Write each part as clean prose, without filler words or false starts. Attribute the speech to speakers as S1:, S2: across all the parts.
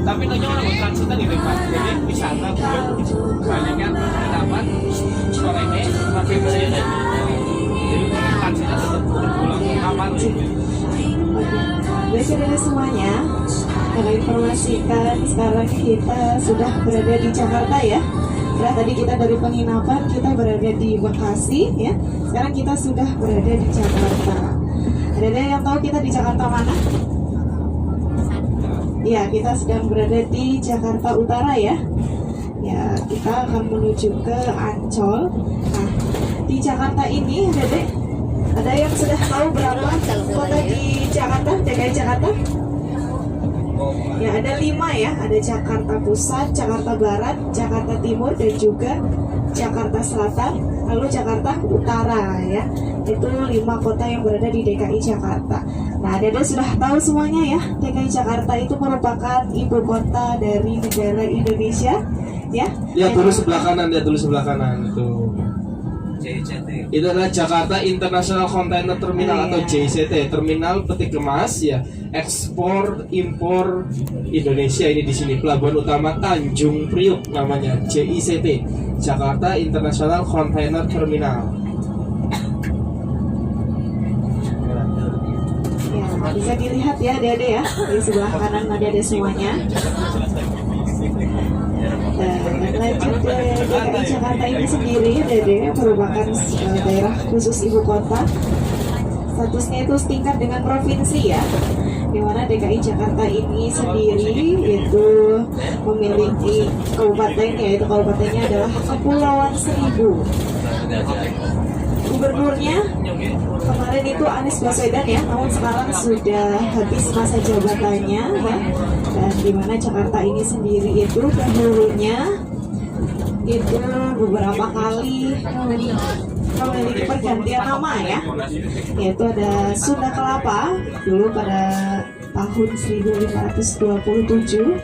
S1: Tapi itu orang mau transitan gitu Pak. Jadi wisata belum banyak kan pendapat sore ini tapi masih ada. Jadi transitan tetap pulang aman sih.
S2: Baik dari semuanya, kami informasikan sekarang kita sudah berada di Jakarta ya. Setelah tadi kita dari penginapan kita berada di Bekasi ya. Sekarang kita sudah berada di Jakarta. Ada yang tahu kita di Jakarta mana? Ya, kita sedang berada di Jakarta Utara ya. Ya, kita akan menuju ke Ancol. Nah, di Jakarta ini ada yang sudah tahu berapa kota di Jakarta, DKI Jakarta? Ya, ada 5 ya. Ada Jakarta Pusat, Jakarta Barat, Jakarta Timur, dan juga Jakarta Selatan. Lalu Jakarta Utara ya. Itu 5 kota yang berada di DKI Jakarta. Nah, Dede sudah tahu semuanya ya. DKI Jakarta itu merupakan ibu kota dari negara Indonesia ya.
S3: Lihat dulu sebelah kanan, lihat dulu sebelah kanan itu.
S1: JCT.
S3: Itu adalah Jakarta International Container Terminal atau JCT, Terminal Peti Kemas ya, ekspor impor Indonesia. Ini di sini pelabuhan utama Tanjung Priuk namanya, JICT, Jakarta International Container Terminal.
S2: Ya, bisa dilihat ya Dede ya di sebelah kanan Dede semuanya. Lanjut DKI Jakarta ini sendiri Dede merupakan daerah khusus ibu kota. Statusnya itu setingkat dengan provinsi ya, dimana DKI Jakarta ini sendiri itu memiliki kabupaten, yaitu kabupatennya adalah Kepulauan Seribu. Gubernurnya kemarin itu Anies Baswedan ya, namun sekarang sudah habis masa jabatannya ya. Dan dimana Jakarta ini sendiri itu dahulunya itu beberapa kali memiliki pergantian nama ya, yaitu ada Sunda Kelapa dulu pada tahun 1527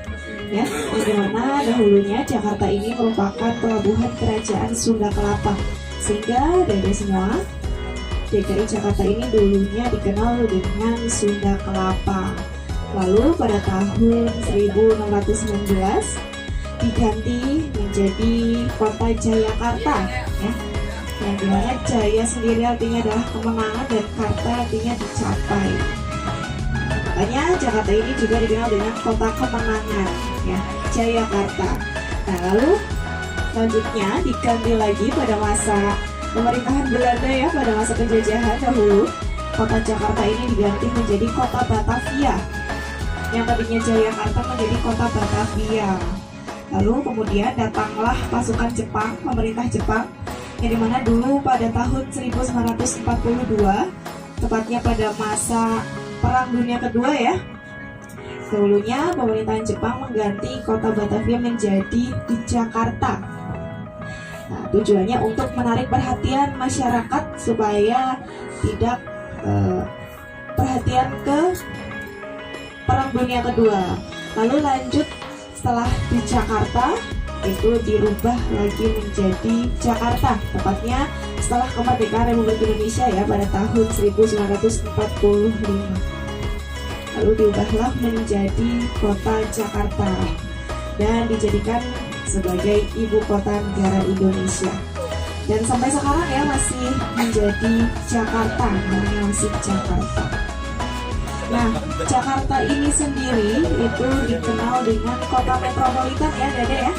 S2: ya, dimana dahulunya Jakarta ini merupakan pelabuhan kerajaan Sunda Kelapa, sehingga dari semua DKI Jakarta ini dulunya dikenal dengan Sunda Kelapa. Lalu pada tahun 1619 diganti menjadi Kota Jayakarta ya. Yang dimana Jaya sendiri artinya adalah kemenangan dan Karta artinya dicapai. Makanya Jakarta ini juga dikenal dengan Kota Kemenangan ya, Jayakarta. Nah, lalu selanjutnya diganti lagi pada masa pemerintahan Belanda ya, pada masa penjajahan dahulu. Kota Jakarta ini diganti menjadi Kota Batavia. Yang tadinya Jayakarta menjadi Kota Batavia. Lalu kemudian datanglah pasukan Jepang, pemerintah Jepang, yang dimana dulu pada tahun 1942, tepatnya pada masa Perang Dunia Kedua ya, dahulunya pemerintahan Jepang mengganti Kota Batavia menjadi di Jakarta. Nah, tujuannya untuk menarik perhatian masyarakat supaya tidak perhatian ke Perang Dunia Kedua. Lalu lanjut setelah di Jakarta itu dirubah lagi menjadi Jakarta, tepatnya setelah kemerdekaan Republik Indonesia ya pada tahun 1945. Lalu diubahlah menjadi Kota Jakarta dan dijadikan sebagai ibu kota negara Indonesia. Dan sampai sekarang ya masih menjadi Jakarta, namanya masih Jakarta. Nah, Jakarta ini sendiri itu dikenal dengan kota metropolitan ya Dede ya.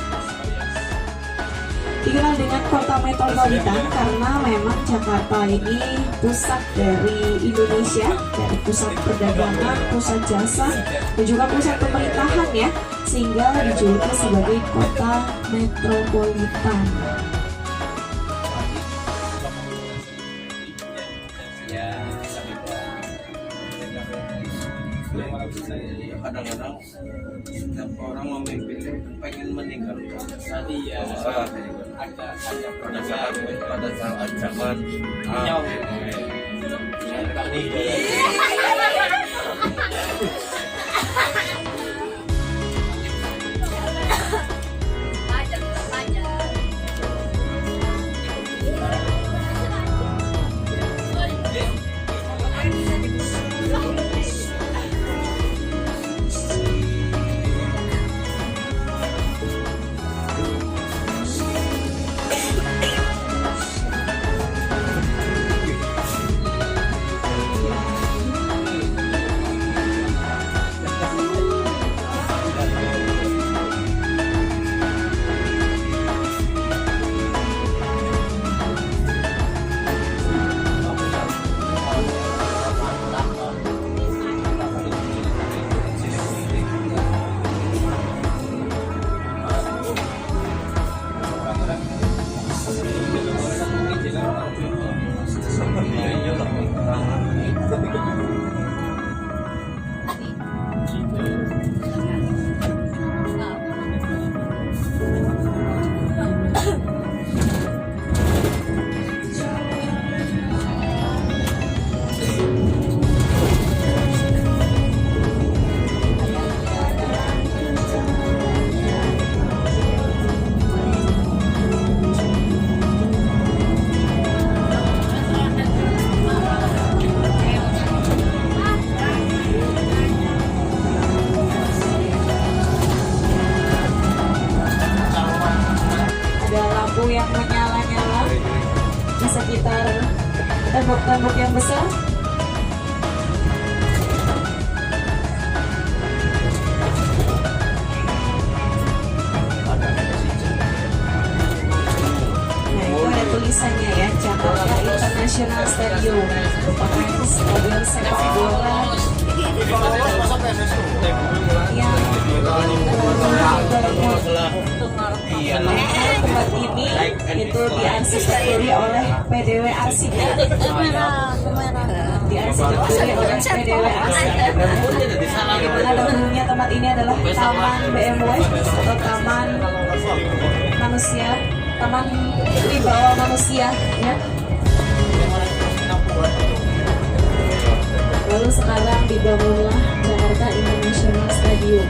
S2: Dikenal dengan kota metropolitan karena memang Jakarta ini pusat dari Indonesia, dari pusat perdagangan, pusat jasa, dan juga pusat pemerintahan ya, sehingga dijuluki sebagai kota metropolitan.
S4: Kadang-kadang setiap orang memimpin pengen meninggalkan tadi ya pada saat zaman
S2: tembok-tembok yang besar. Nah, itu ada tulisannya ya, Jakarta International Stadium, merupakan stadion sepak bola yang tempat ini itu diarsitектuri oleh PDW Arsitek. Diarsitектuri oleh PDW Arsitek. Di mana dahulunya tempat ini adalah Taman BMW atau Taman Manusia, Taman Wibawa Manusia, ya. Lalu sekarang dibangunlah Jakarta International Stadium.